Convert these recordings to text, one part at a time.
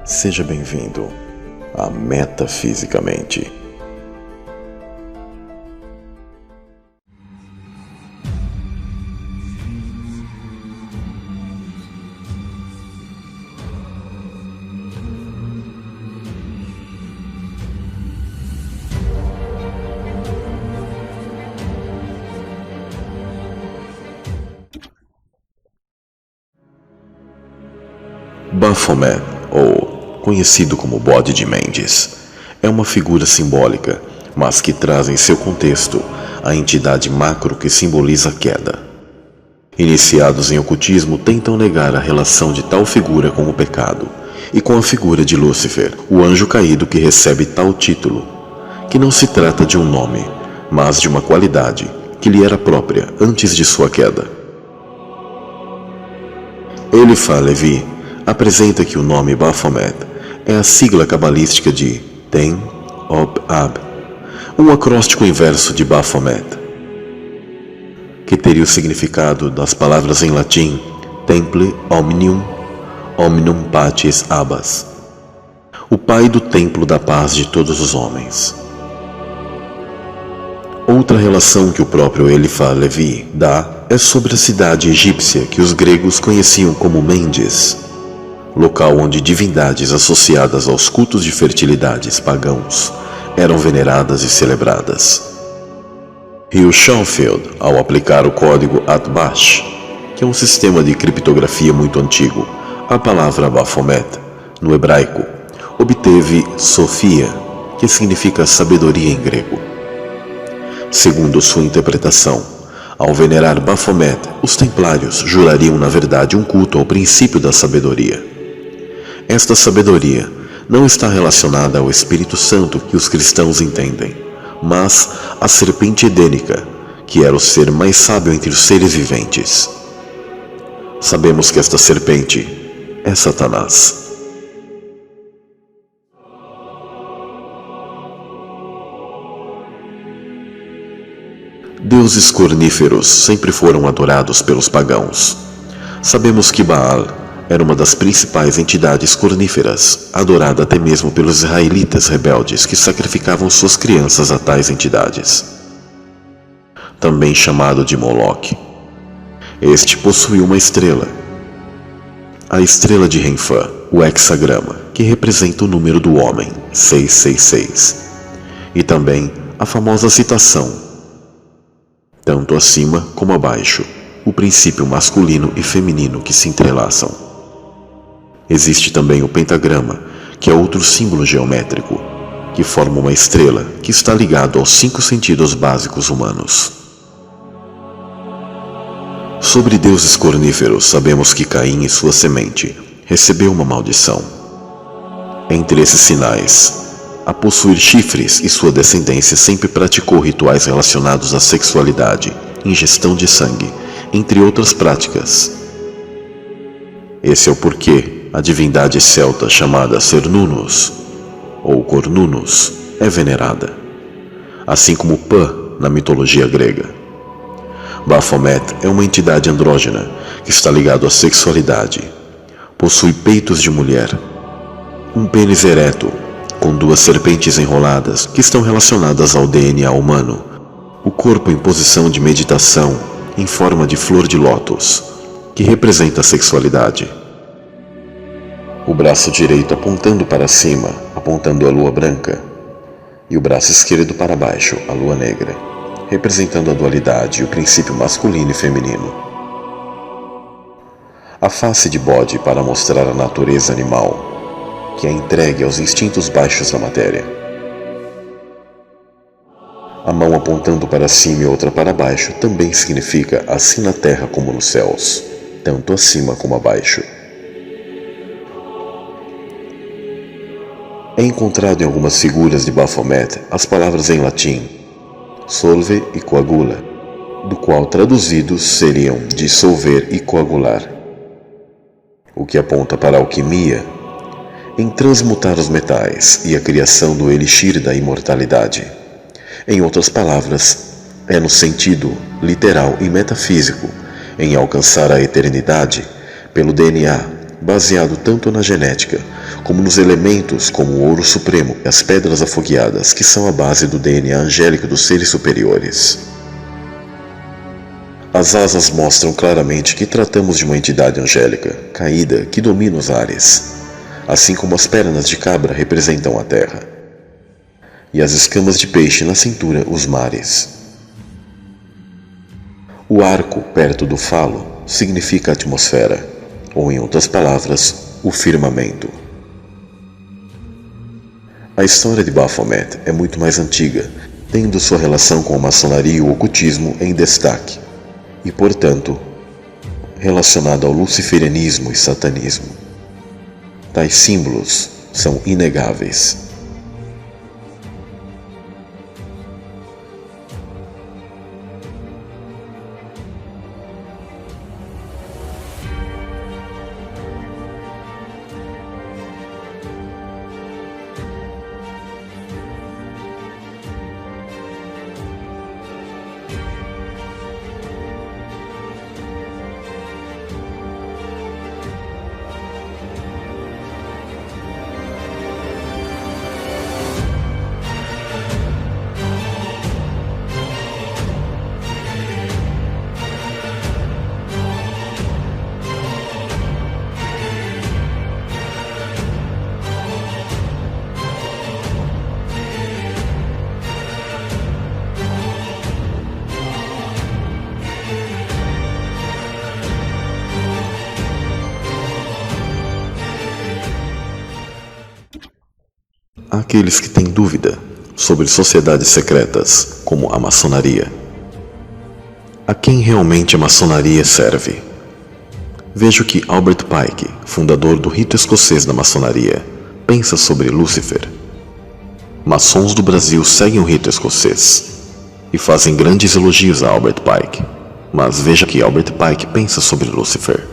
Seja bem-vindo a Metafisicamente. Baphomet, ou conhecido como Bode de Mendes, é uma figura simbólica, mas que traz em seu contexto a entidade macro que simboliza a queda. Iniciados em ocultismo tentam negar a relação de tal figura com o pecado e com a figura de Lúcifer, o anjo caído que recebe tal título, que não se trata de um nome, mas de uma qualidade que lhe era própria antes de sua queda. Eliphas Levi apresenta que o nome Baphomet é a sigla cabalística de Ten-Ob-Ab, um acróstico inverso de Baphomet, que teria o significado das palavras em latim Temple Omnium, Omnium Pacis Abbas, o pai do templo da paz de todos os homens. Outra relação que o próprio Eliphas Levi dá é sobre a cidade egípcia que os gregos conheciam como Mendes, local onde divindades associadas aos cultos de fertilidades pagãos eram veneradas e celebradas. Hugh Schonfield, ao aplicar o código Atbash, que é um sistema de criptografia muito antigo, à palavra Baphomet, no hebraico, obteve Sophia, que significa sabedoria em grego. Segundo sua interpretação, ao venerar Baphomet, os templários jurariam na verdade um culto ao princípio da sabedoria. Esta sabedoria não está relacionada ao Espírito Santo que os cristãos entendem, mas à serpente edênica, que era o ser mais sábio entre os seres viventes. Sabemos que esta serpente é Satanás. Deuses corníferos sempre foram adorados pelos pagãos. Sabemos que Baal era uma das principais entidades corníferas, adorada até mesmo pelos israelitas rebeldes que sacrificavam suas crianças a tais entidades. Também chamado de Moloque. Este possuía uma estrela, a estrela de Renfã, o hexagrama, que representa o número do homem, 666, e também a famosa citação, tanto acima como abaixo, o princípio masculino e feminino que se entrelaçam. Existe também o pentagrama, que é outro símbolo geométrico, que forma uma estrela que está ligado aos 5 sentidos básicos humanos. Sobre deuses corníferos, sabemos que Caim e sua semente recebeu uma maldição. Entre esses sinais, a possuir chifres e sua descendência sempre praticou rituais relacionados à sexualidade, ingestão de sangue, entre outras práticas. Esse é o porquê a divindade celta chamada Cernunnos, ou Cornunnos, é venerada, assim como Pan na mitologia grega. Baphomet é uma entidade andrógena que está ligado à sexualidade. Possui peitos de mulher, um pênis ereto, com 2 serpentes enroladas que estão relacionadas ao DNA humano, o corpo em posição de meditação em forma de flor de lótus, que representa a sexualidade. O braço direito apontando para cima, apontando a lua branca, e o braço esquerdo para baixo, a lua negra, representando a dualidade e o princípio masculino e feminino. A face de bode para mostrar a natureza animal, que é entregue aos instintos baixos da matéria. A mão apontando para cima e outra para baixo também significa assim na terra como nos céus, tanto acima como abaixo. É encontrado em algumas figuras de Baphomet as palavras em latim solve e coagula, do qual traduzidos seriam dissolver e coagular, o que aponta para a alquimia, em transmutar os metais e a criação do elixir da imortalidade. Em outras palavras, é no sentido literal e metafísico, em alcançar a eternidade pelo DNA, baseado tanto na genética, como nos elementos como o ouro supremo e as pedras afogueadas, que são a base do DNA angélico dos seres superiores. As asas mostram claramente que tratamos de uma entidade angélica, caída, que domina os ares, assim como as pernas de cabra representam a terra, e as escamas de peixe na cintura os mares. O arco perto do falo significa a atmosfera, ou em outras palavras, o firmamento. A história de Baphomet é muito mais antiga, tendo sua relação com a maçonaria e o ocultismo em destaque, e, portanto, relacionada ao luciferianismo e satanismo. Tais símbolos são inegáveis. Aqueles que têm dúvida sobre sociedades secretas, como a maçonaria. A quem realmente a maçonaria serve? Vejo que Albert Pike, fundador do rito escocês da maçonaria, pensa sobre Lúcifer. Maçons do Brasil seguem o rito escocês e fazem grandes elogios a Albert Pike, mas veja que Albert Pike pensa sobre Lúcifer.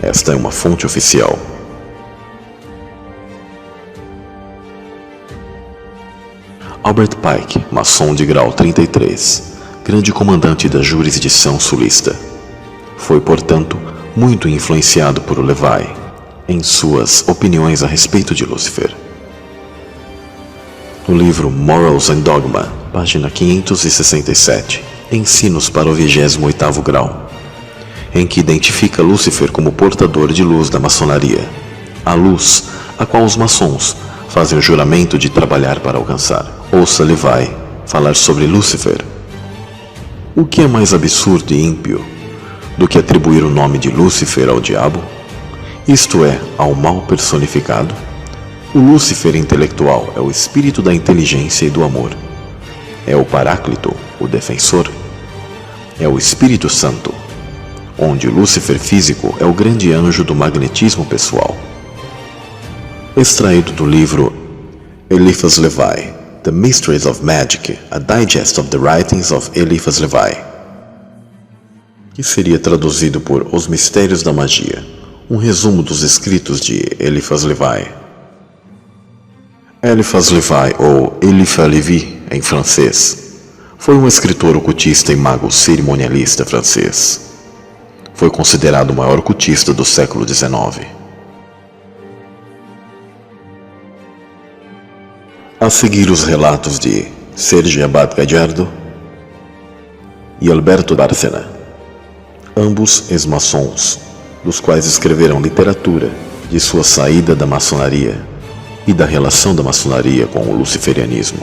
Esta é uma fonte oficial. Albert Pike, maçom de grau 33, grande comandante da jurisdição sulista. Foi, portanto, muito influenciado por Levi em suas opiniões a respeito de Lúcifer. No livro Morals and Dogma, página 567, Ensinos para o 28º grau, em que identifica Lúcifer como portador de luz da maçonaria, a luz a qual os maçons fazem o juramento de trabalhar para alcançar. Ouça Levi falar sobre Lúcifer. O que é mais absurdo e ímpio do que atribuir o nome de Lúcifer ao diabo? Isto é, ao mal personificado? O Lúcifer intelectual é o espírito da inteligência e do amor. É o Paráclito, o defensor. É o Espírito Santo, onde o Lúcifer físico é o grande anjo do magnetismo pessoal. Extraído do livro Eliphas Levi, The Mysteries of Magic, a Digest of the Writings of Eliphas Levi, que seria traduzido por Os Mistérios da Magia, um resumo dos escritos de Eliphas Levi. Eliphas Levi, ou Eliphas Lévi em francês, foi um escritor ocultista e mago cerimonialista francês. Foi considerado o maior ocultista do século XIX. A seguir os relatos de Serge Abad Gallardo e Alberto Bárcena, ambos ex-maçons, dos quais escreveram literatura de sua saída da maçonaria e da relação da maçonaria com o luciferianismo.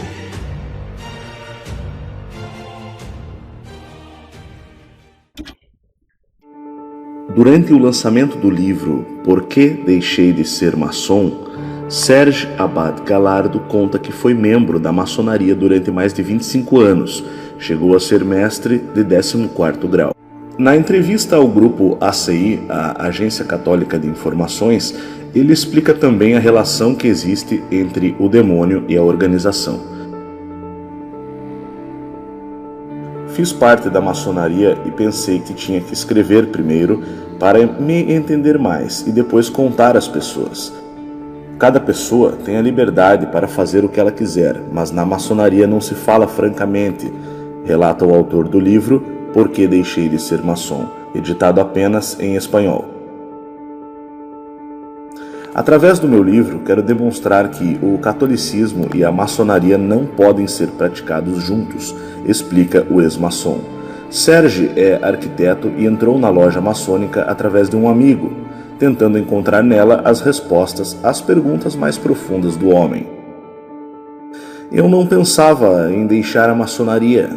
Durante o lançamento do livro Por que Deixei de Ser Maçom, Serge Abad Galardo conta que foi membro da maçonaria durante mais de 25 anos. Chegou a ser mestre de 14º grau. Na entrevista ao grupo ACI, a Agência Católica de Informações, ele explica também a relação que existe entre o demônio e a organização. Fiz parte da maçonaria e pensei que tinha que escrever primeiro para me entender mais e depois contar às pessoas. Cada pessoa tem a liberdade para fazer o que ela quiser, mas na maçonaria não se fala francamente, relata o autor do livro Por que Deixei de Ser Maçom, editado apenas em espanhol. Através do meu livro, quero demonstrar que o catolicismo e a maçonaria não podem ser praticados juntos, explica o ex-maçom. Serge é arquiteto e entrou na loja maçônica através de um amigo, tentando encontrar nela as respostas às perguntas mais profundas do homem. Eu não pensava em deixar a maçonaria,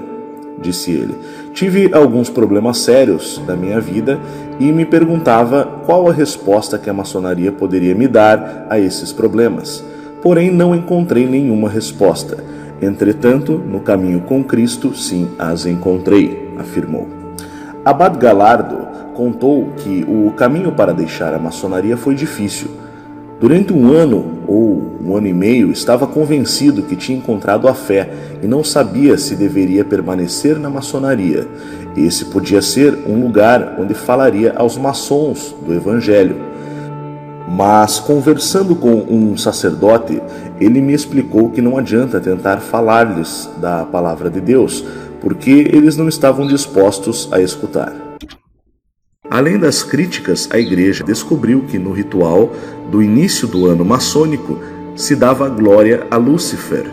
disse ele. Tive alguns problemas sérios na minha vida e me perguntava qual a resposta que a maçonaria poderia me dar a esses problemas. Porém, não encontrei nenhuma resposta. Entretanto, no caminho com Cristo, sim, as encontrei, afirmou. Abad Galardo contou que o caminho para deixar a maçonaria foi difícil. Durante um ano ou um ano e meio, estava convencido que tinha encontrado a fé e não sabia se deveria permanecer na maçonaria. Esse podia ser um lugar onde falaria aos maçons do Evangelho. Mas, conversando com um sacerdote, ele me explicou que não adianta tentar falar-lhes da palavra de Deus, porque eles não estavam dispostos a escutar. Além das críticas, a igreja descobriu que no ritual do início do ano maçônico se dava glória a Lúcifer.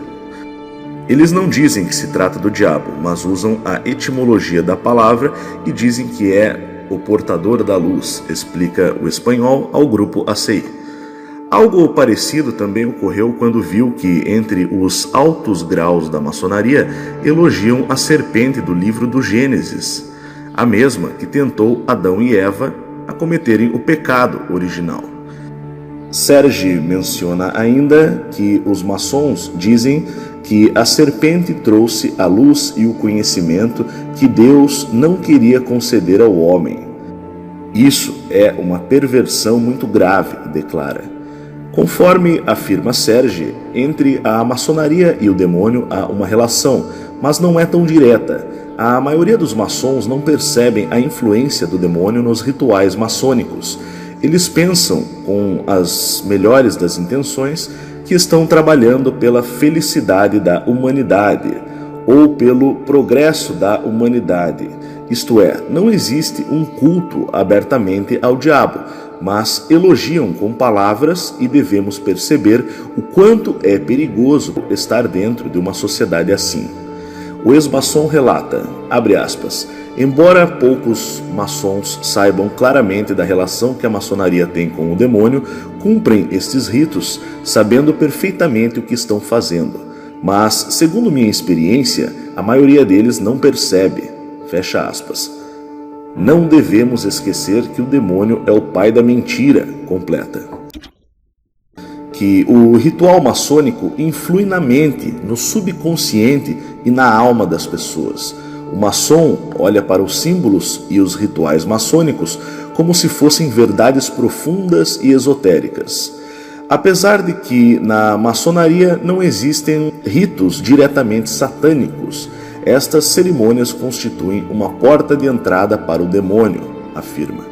Eles não dizem que se trata do diabo, mas usam a etimologia da palavra e dizem que é o portador da luz, explica o espanhol ao grupo ACI. Algo parecido também ocorreu quando viu que, entre os altos graus da maçonaria, elogiam a serpente do livro do Gênesis, a mesma que tentou Adão e Eva a cometerem o pecado original. Serge menciona ainda que os maçons dizem que a serpente trouxe a luz e o conhecimento que Deus não queria conceder ao homem. Isso é uma perversão muito grave, declara. Conforme afirma Serge, entre a maçonaria e o demônio há uma relação, mas não é tão direta. A maioria dos maçons não percebem a influência do demônio nos rituais maçônicos. Eles pensam, com as melhores das intenções, que estão trabalhando pela felicidade da humanidade ou pelo progresso da humanidade. Isto é, não existe um culto abertamente ao diabo, mas elogiam com palavras e devemos perceber o quanto é perigoso estar dentro de uma sociedade assim. O ex-maçom relata, abre aspas, embora poucos maçons saibam claramente da relação que a maçonaria tem com o demônio, cumprem estes ritos sabendo perfeitamente o que estão fazendo. Mas, segundo minha experiência, a maioria deles não percebe, fecha aspas. Não devemos esquecer que o demônio é o pai da mentira, completa. Que o ritual maçônico influi na mente, no subconsciente e na alma das pessoas. O maçom olha para os símbolos e os rituais maçônicos como se fossem verdades profundas e esotéricas. Apesar de que na maçonaria não existem ritos diretamente satânicos, estas cerimônias constituem uma porta de entrada para o demônio, afirma.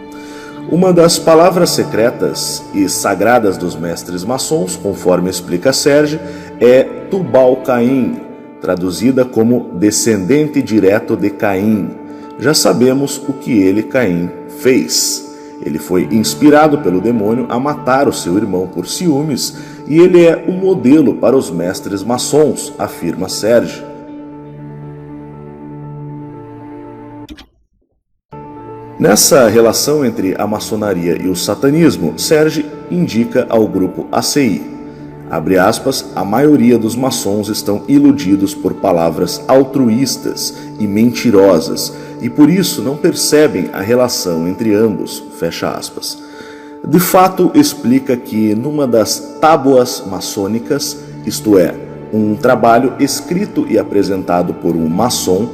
Uma das palavras secretas e sagradas dos mestres maçons, conforme explica Serge, é Tubal-Caim, traduzida como descendente direto de Caim. Já sabemos o que ele, Caim, fez. Ele foi inspirado pelo demônio a matar o seu irmão por ciúmes e ele é o modelo para os mestres maçons, afirma Serge. Nessa relação entre a maçonaria e o satanismo, Serge indica ao grupo ACI, abre aspas, a maioria dos maçons estão iludidos por palavras altruístas e mentirosas e por isso não percebem a relação entre ambos, fecha aspas. De fato, explica que numa das tábuas maçônicas, isto é, um trabalho escrito e apresentado por um maçom,